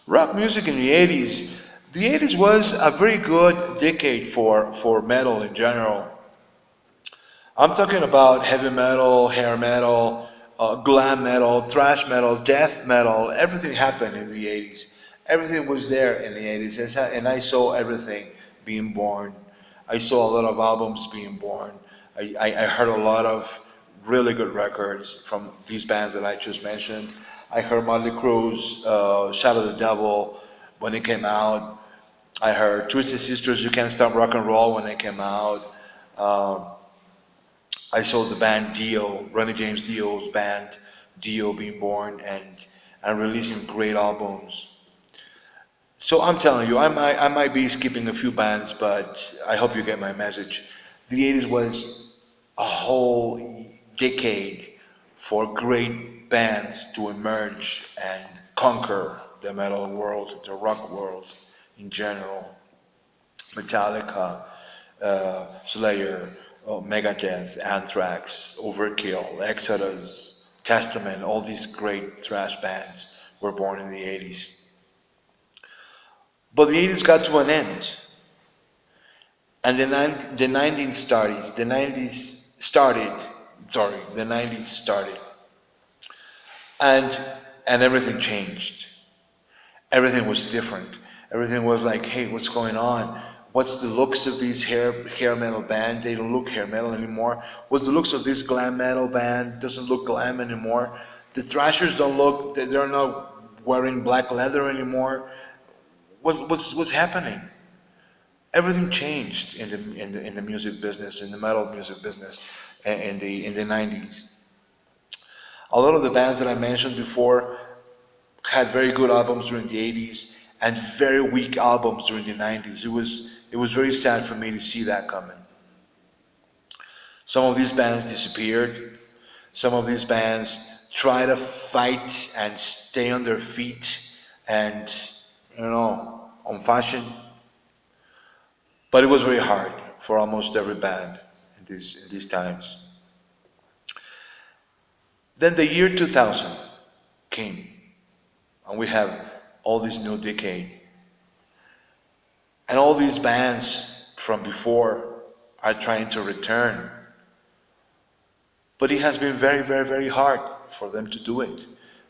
Rock music in the 80s. The 80s was a very good decade for metal in general. I'm talking about heavy metal, hair metal, glam metal, thrash metal, death metal. Everything happened in the 80s. Everything was there in the 80s. And I saw everything being born. I saw a lot of albums being born. I heard a lot of really good records from these bands that I just mentioned. I heard Motley Crue's Shadow of the Devil when it came out. I heard Twisted Sisters, You Can't Stop Rock and Roll when it came out. Um, I saw the band Dio, Ronnie James Dio's band, Dio being born and releasing great albums. So I'm telling you, I might be skipping a few bands, but I hope you get my message. The 80s was a whole decade for great bands to emerge and conquer the metal world, the rock world in general. Metallica, Slayer, Megadeth, Anthrax, Overkill, Exodus, Testament, all these great thrash bands were born in the 80s. But the 80s got to an end, and the 90s started. The 90s started, and and everything changed. Everything was different. Everything was like, hey, what's going on? What's the looks of these hair metal band? They don't look hair metal anymore. What's the looks of this glam metal band? Doesn't look glam anymore. The Thrashers don't look. They're not wearing black leather anymore. What's happening? Everything changed in the music business, in the metal music business, in the 90s. A lot of the bands that I mentioned before had very good albums during the 80s and very weak albums during the 90s. It was very sad for me to see that coming. Some of these bands disappeared. Some of these bands try to fight and stay on their feet and on fashion. But it was very hard for almost every band in these times. Then the year 2000 came, and we have all this new decade. And all these bands from before are trying to return. But it has been very, very, very hard for them to do it.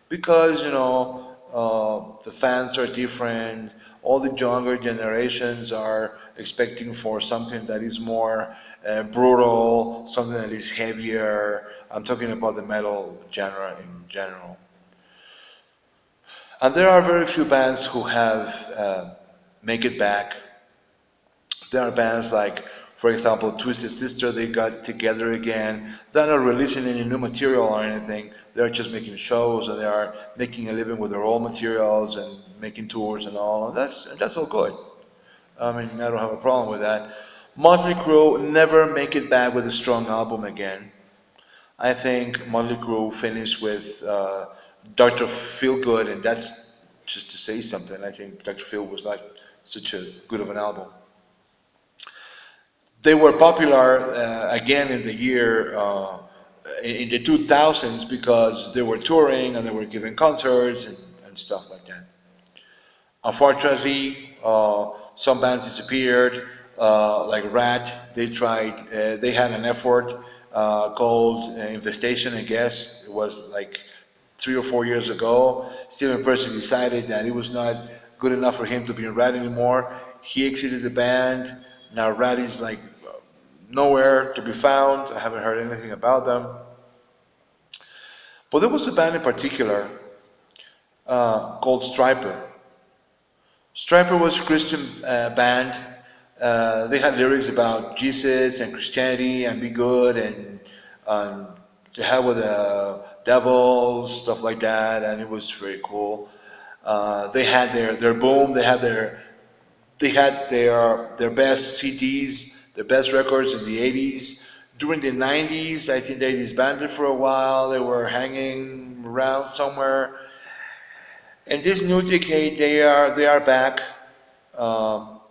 Because, the fans are different. All the younger generations are expecting for something that is more brutal, something that is heavier. I'm talking about the metal genre in general. And there are very few bands who have make it back. There are bands like, for example, Twisted Sister. They got together again. They're not releasing any new material or anything. They're just making shows and they are making a living with their old materials and making tours and all. And that's all good. I mean, I don't have a problem with that. Motley Crue never make it back with a strong album again. I think Motley Crue finished with Dr. Feelgood, and that's just to say something. I think Dr. Phil was not such a good of an album. They were popular again in the year in the 2000s because they were touring and they were giving concerts and stuff like that. Unfortunately, some bands disappeared, like Rat. They had an effort called Infestation, I guess. It was like 3 or 4 years ago. Steven Percy decided that it was not good enough for him to be in Rat anymore. He exited the band. Now Rat is like nowhere to be found. I haven't heard anything about them. But there was a band in particular called Stryper. Stryper was a Christian band. They had lyrics about Jesus and Christianity and be good and um, to hell with the devil, stuff like that, and it was very cool. They had their boom. They had their best CDs, their best records in the 80s. During the 90s, I think they disbanded for a while. They were hanging around somewhere. In this new decade, they are back. Um,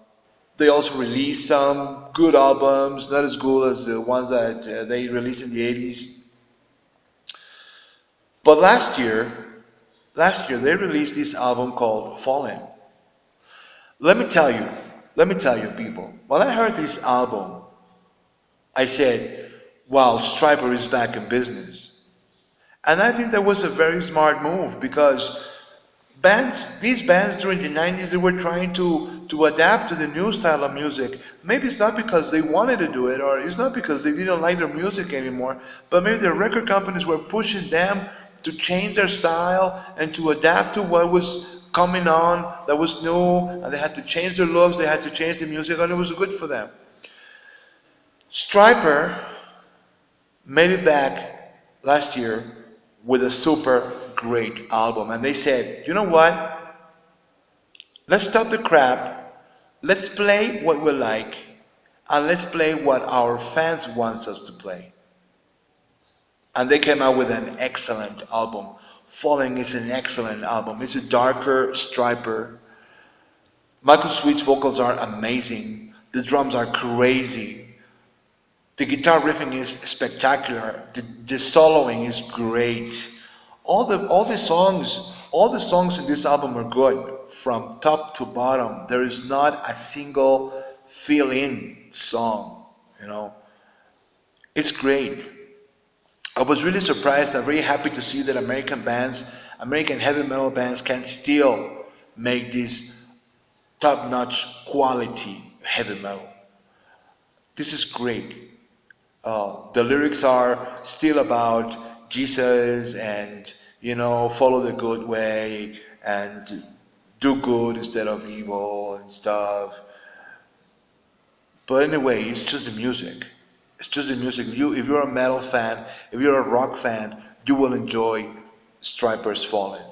they also released some good albums, not as good as the ones that they released in the 80s. But last year, Last year they released this album called Fallen. Let me tell you, let me tell you, people. When I heard this album, I said, "Wow, Stryper is back in business." And I think that was a very smart move because these bands during the 90s, they were trying to adapt to the new style of music. Maybe it's not because they wanted to do it, or it's not because they didn't like their music anymore, but maybe the record companies were pushing them to change their style and to adapt to what was coming on that was new, and they had to change their looks, they had to change the music, and it was good for them. Stryper made it back last year with a super great album, and they said, you know what? Let's stop the crap. Let's play what we like, and let's play what our fans wants us to play. And they came out with an excellent album. Falling is an excellent album. It's a darker Stryper. Michael Sweet's vocals are amazing. The drums are crazy. The guitar riffing is spectacular. The soloing is great. All the songs in this album are good from top to bottom. There is not a single fill-in song. You know, it's great. I was really surprised and very happy to see that American heavy metal bands, can still make this top-notch quality heavy metal. This is great. The lyrics are still about Jesus and, follow the good way and do good instead of evil and stuff. But anyway, it's just the music. It's just the music. If you're a metal fan, if you're a rock fan, you will enjoy Stryper's Fallen.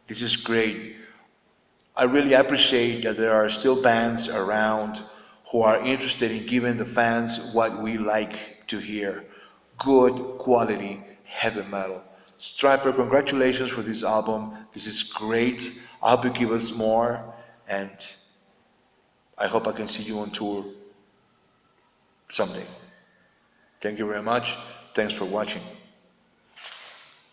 This is great. I really appreciate that there are still bands around who are interested in giving the fans what we like to hear. Good quality heavy metal. Stryper, congratulations for this album. This is great. I hope you give us more, and I hope I can see you on tour someday. Thank you very much. Thanks for watching.